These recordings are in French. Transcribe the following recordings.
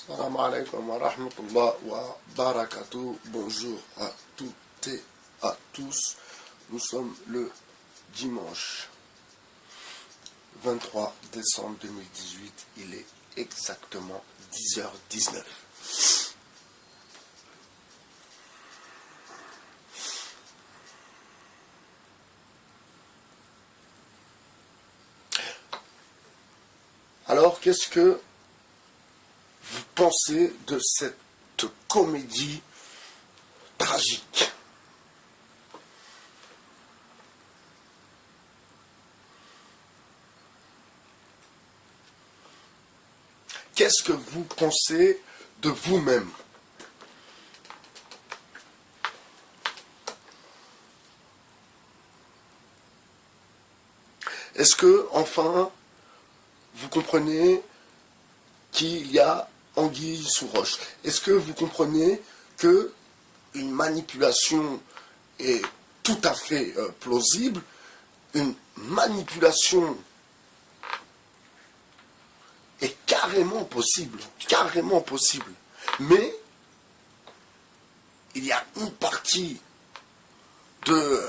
Salam alaikum wa rahmatullah wa barakatuh. Bonjour à toutes et à tous. Nous sommes le dimanche 23 décembre 2018. Il est exactement 10h19. Alors, qu'est-ce que vous pensez de cette comédie tragique? Qu'est-ce que vous pensez de vous-même? Est-ce que, enfin, vous comprenez qu'il y a anguille sous roche? Est-ce que vous comprenez que une manipulation est tout à fait plausible, une manipulation est carrément possible, mais il y a une partie de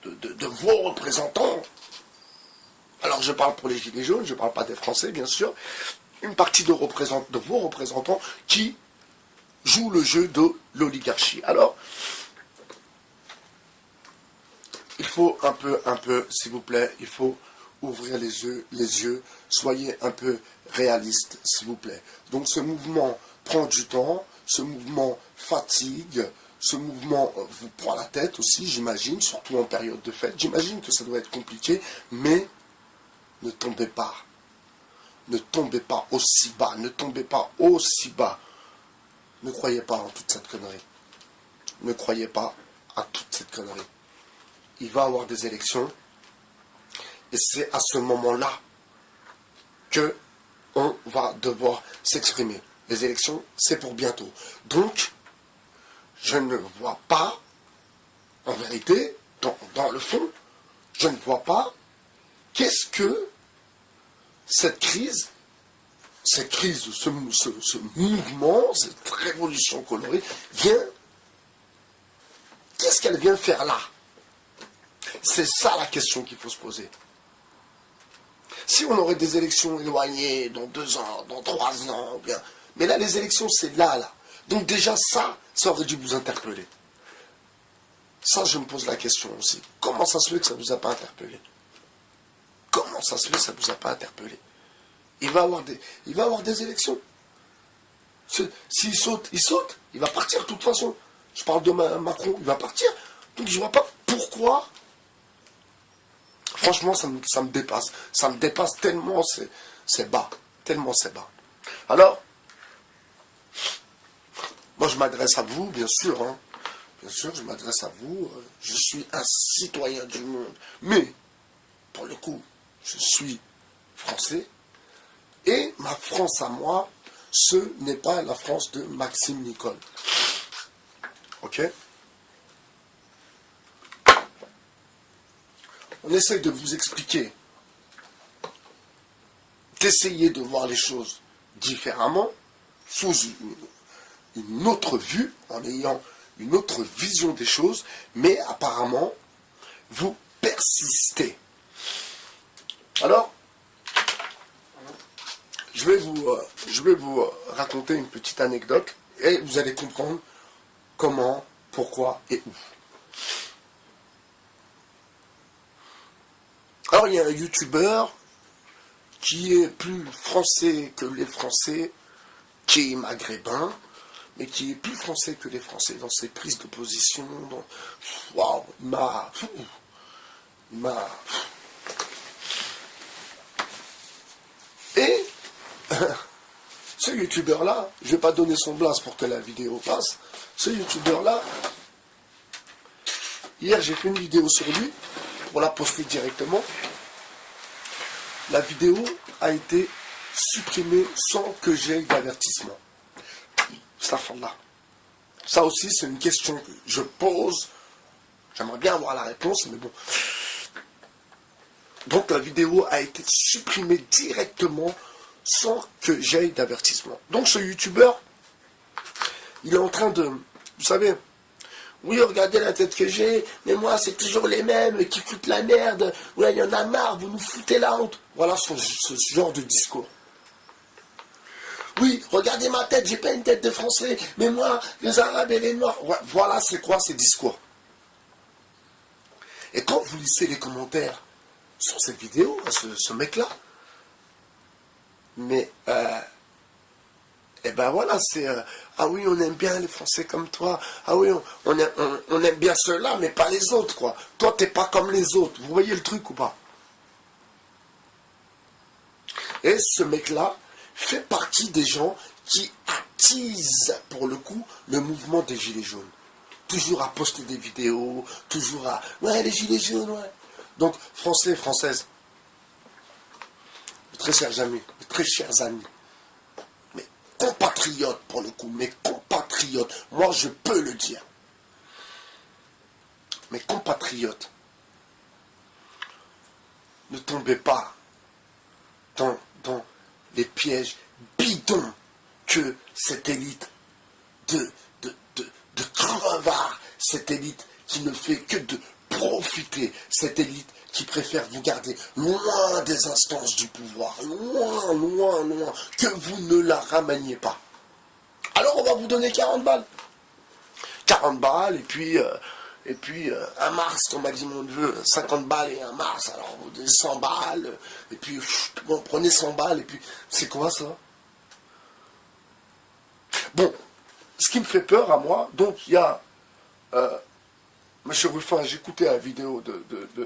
vos représentants, alors je parle pour les Gilets jaunes, je ne parle pas des Français bien sûr, une partie de vos représentants qui jouent le jeu de l'oligarchie. Alors, il faut un peu, s'il vous plaît, il faut ouvrir les yeux, soyez un peu réaliste, s'il vous plaît. Donc ce mouvement prend du temps, ce mouvement fatigue, ce mouvement vous prend la tête aussi, j'imagine, surtout en période de fête. J'imagine que ça doit être compliqué, mais ne tombez pas. Ne tombez pas aussi bas, ne tombez pas aussi bas. Ne croyez pas en toute cette connerie. Ne croyez pas à toute cette connerie. Il va y avoir des élections, et c'est à ce moment-là que on va devoir s'exprimer. Les élections, c'est pour bientôt. Donc, je ne vois pas, en vérité, dans le fond, je ne vois pas qu'est-ce que cette crise, ce mouvement, cette révolution colorée, qu'est-ce qu'elle vient faire là? C'est ça la question qu'il faut se poser. Si on aurait des élections éloignées dans 2 ans, dans 3 ans, ou bien. Mais là, les élections, c'est là. Donc déjà, ça aurait dû vous interpeller. Ça, je me pose la question aussi. Comment ça se fait que ça ne vous a pas interpellé? Comment ça se fait que ça ne vous a pas interpellé? Il va y avoir des élections. S'il saute, il saute. Il va partir de toute façon. Je parle de Macron, il va partir. Donc je ne vois pas pourquoi. Franchement, ça me dépasse. Ça me dépasse tellement c'est bas. Tellement c'est bas. Alors, moi je m'adresse à vous, bien sûr. Hein. Bien sûr, je m'adresse à vous. Je suis un citoyen du monde. Mais, pour le coup, je suis français. Et ma France à moi, ce n'est pas la France de Maxime Nicole. Ok? On essaye de vous expliquer, d'essayer de voir les choses différemment, sous une autre vue, en ayant une autre vision des choses, mais apparemment, vous persistez. Alors, je vais vous raconter une petite anecdote, et vous allez comprendre comment, pourquoi et où. Alors, il y a un youtubeur qui est plus français que les Français, qui est maghrébin, mais qui est plus français que les Français dans ses prises de position. Waouh, il m'a... Et ce youtubeur-là, je ne vais pas donner son blast pour que la vidéo passe, ce youtubeur-là, hier j'ai fait une vidéo sur lui, pour la poster directement. La vidéo a été supprimée sans que j'aie d'avertissement. Ça aussi, c'est une question que je pose. J'aimerais bien avoir la réponse, mais bon. Donc la vidéo a été supprimée directement sans que j'aie d'avertissement. Donc ce youtubeur, il est en train de, vous savez, oui, regardez la tête que j'ai, mais moi, c'est toujours les mêmes qui foutent la merde. Ouais, il y en a marre, vous nous foutez la honte. Voilà ce genre de discours. Oui, regardez ma tête, j'ai pas une tête de Français, mais moi, les Arabes et les Noirs. Ouais, voilà, c'est quoi ces discours? Et quand vous lisez les commentaires sur cette vidéo, ce mec-là, mais, et ben voilà, c'est, ah oui, on aime bien les Français comme toi, ah oui, on aime bien ceux-là, mais pas les autres, quoi. Toi, t'es pas comme les autres, vous voyez le truc ou pas? Et ce mec-là fait partie des gens qui attisent, pour le coup, le mouvement des Gilets jaunes. Toujours à poster des vidéos, toujours à... Ouais, les Gilets jaunes, ouais. Donc, Français et Françaises, mes très chers amis, mes compatriotes, pour le coup, mes compatriotes, moi je peux le dire. Mes compatriotes, ne tombez pas dans les pièges bidons que cette élite de crevards, cette élite qui ne fait que de profiter, cette élite qui préfère vous garder loin des instances du pouvoir, loin, loin, loin, que vous ne la rameniez pas. Alors on va vous donner 40 balles. 40 balles et puis un Mars, comme a dit mon neveu, 50 balles et un Mars, alors vous donnez 100 balles, et puis bon, prenez 100 balles, et puis c'est quoi ça? Bon, ce qui me fait peur à moi, donc il y a Monsieur Ruffin, j'ai écouté la vidéo de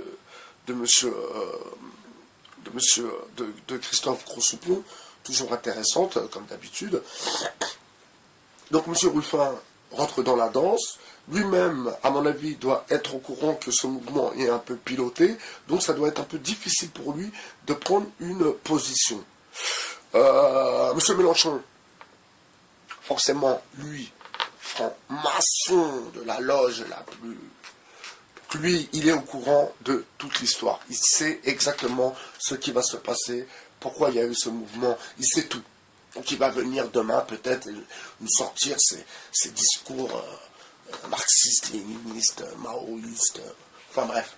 Christophe Grossoupon, toujours intéressante, comme d'habitude. Donc Monsieur Ruffin rentre dans la danse, lui-même, à mon avis, doit être au courant que ce mouvement est un peu piloté, donc ça doit être un peu difficile pour lui de prendre une position. Monsieur Mélenchon, forcément, lui, franc-maçon de la loge la plus... Lui, il est au courant de toute l'histoire. Il sait exactement ce qui va se passer, pourquoi il y a eu ce mouvement, il sait tout. Donc il va venir demain peut-être nous sortir ces discours marxistes, léninistes, maoïstes, enfin bref.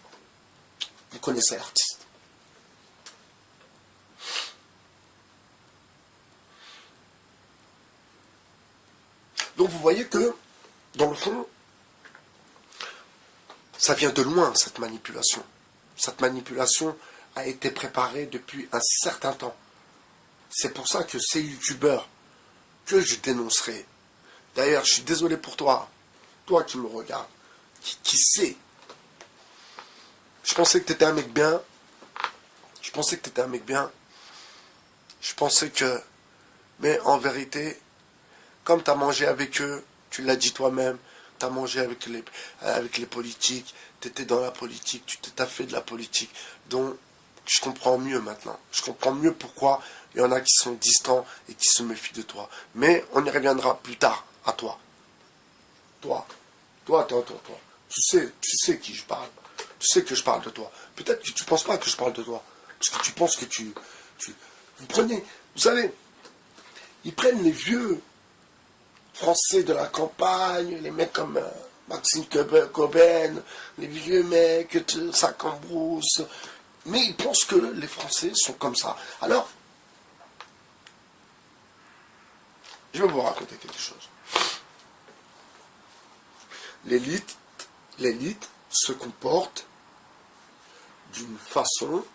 Vous connaissez l'artiste. Donc vous voyez que, dans le fond, ça vient de loin, cette manipulation. Cette manipulation a été préparée depuis un certain temps. C'est pour ça que ces youtubeurs que je dénoncerai, d'ailleurs, je suis désolé pour toi, toi qui me regardes, qui sais. Je pensais que tu étais un mec bien. Je pensais que... Mais en vérité, comme tu as mangé avec eux, tu l'as dit toi-même, tu as mangé avec les politiques, tu étais dans la politique, tu t'es fait de la politique. Donc, je comprends mieux maintenant. Je comprends mieux pourquoi il y en a qui sont distants et qui se méfient de toi. Mais on y reviendra plus tard, à toi. Toi. Tu sais qui je parle. Tu sais que je parle de toi. Peut-être que tu ne penses pas que je parle de toi. Parce que tu penses que vous savez, ils prennent les vieux Français de la campagne, les mecs comme Maxime Coben, les vieux mecs, Sac-en-Brousse, mais ils pensent que les Français sont comme ça. Alors, je vais vous raconter quelque chose. L'élite se comporte d'une façon,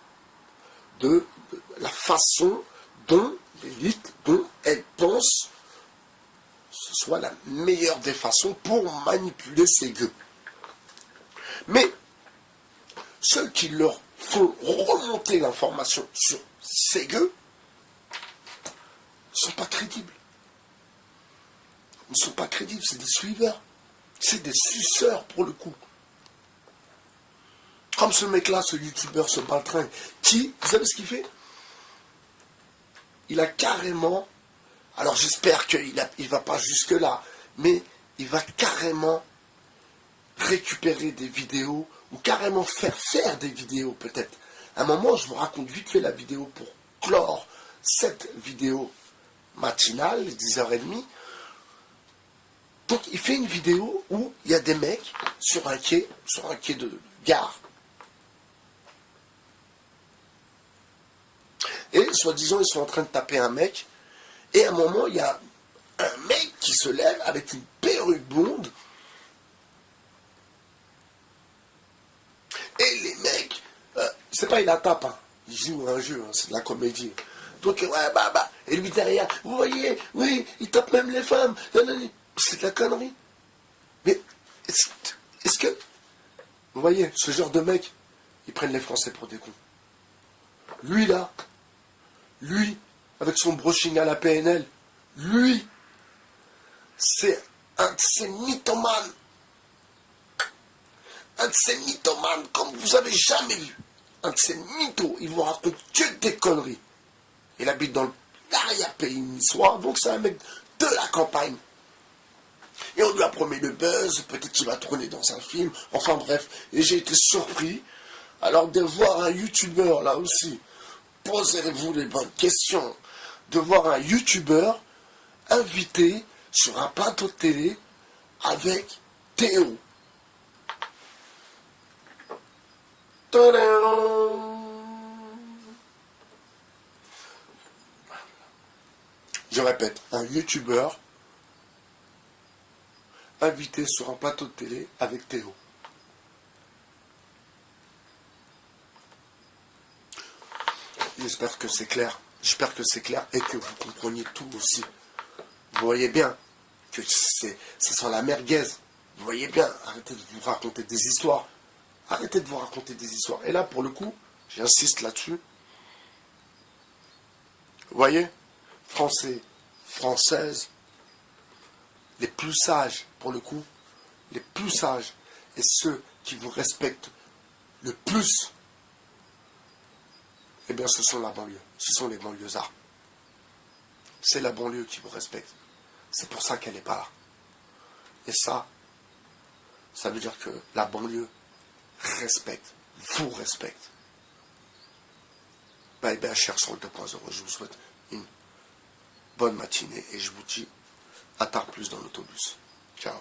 la façon dont l'élite, dont elle pense, ce soit la meilleure des façons pour manipuler ces gueux. Mais ceux qui leur font remonter l'information sur ces gueux ne sont pas crédibles. Ils ne sont pas crédibles, c'est des suiveurs. C'est des suceurs pour le coup. Comme ce mec-là, ce youtubeur, ce baltringue, qui, vous savez ce qu'il fait? Il a carrément... Alors j'espère qu'il ne va pas jusque-là, mais il va carrément récupérer des vidéos, ou carrément faire des vidéos peut-être. À un moment, je vous raconte vite fait la vidéo pour clore cette vidéo matinale, 10h30. Donc il fait une vidéo où il y a des mecs sur un quai de gare. Et soi-disant, ils sont en train de taper un mec. Et à un moment, il y a un mec qui se lève avec une perruque blonde. Et les mecs, c'est pas il la tape, hein. Il joue un jeu, hein, c'est de la comédie. Donc, ouais, et lui derrière, vous voyez, oui, il tape même les femmes. C'est de la connerie. Mais, est-ce que, vous voyez, ce genre de mec, ils prennent les Français pour des cons. Lui, là, lui, avec son brushing à la PNL, lui, c'est un de ces mythomanes. Un de ces mythomanes comme vous avez jamais vu. Un de ces mythos, il vous raconte que des conneries. Il habite dans l'arrière-pays niçois, donc c'est un mec de la campagne. Et on lui a promis le buzz, peut-être qu'il va tourner dans un film, enfin bref. Et j'ai été surpris, alors de voir un youtubeur là aussi, posez-vous les bonnes questions, de voir un youtubeur invité sur un plateau de télé avec Théo. Je répète, un youtubeur invité sur un plateau de télé avec Théo. J'espère que c'est clair. J'espère que c'est clair et que vous compreniez tout aussi. Vous voyez bien que ça sent la merguez. Vous voyez bien, arrêtez de vous raconter des histoires. Arrêtez de vous raconter des histoires. Et là, pour le coup, j'insiste là-dessus. Vous voyez, Français, Françaises, les plus sages, pour le coup, les plus sages, et ceux qui vous respectent le plus, eh bien, ce sont la banlieue. Ce sont les banlieusards. C'est la banlieue qui vous respecte. C'est pour ça qu'elle n'est pas là. Et ça veut dire que la banlieue respecte, vous respecte. Bye bye, cher sur le 2.0. Je vous souhaite une bonne matinée et je vous dis à tard plus dans l'autobus. Ciao.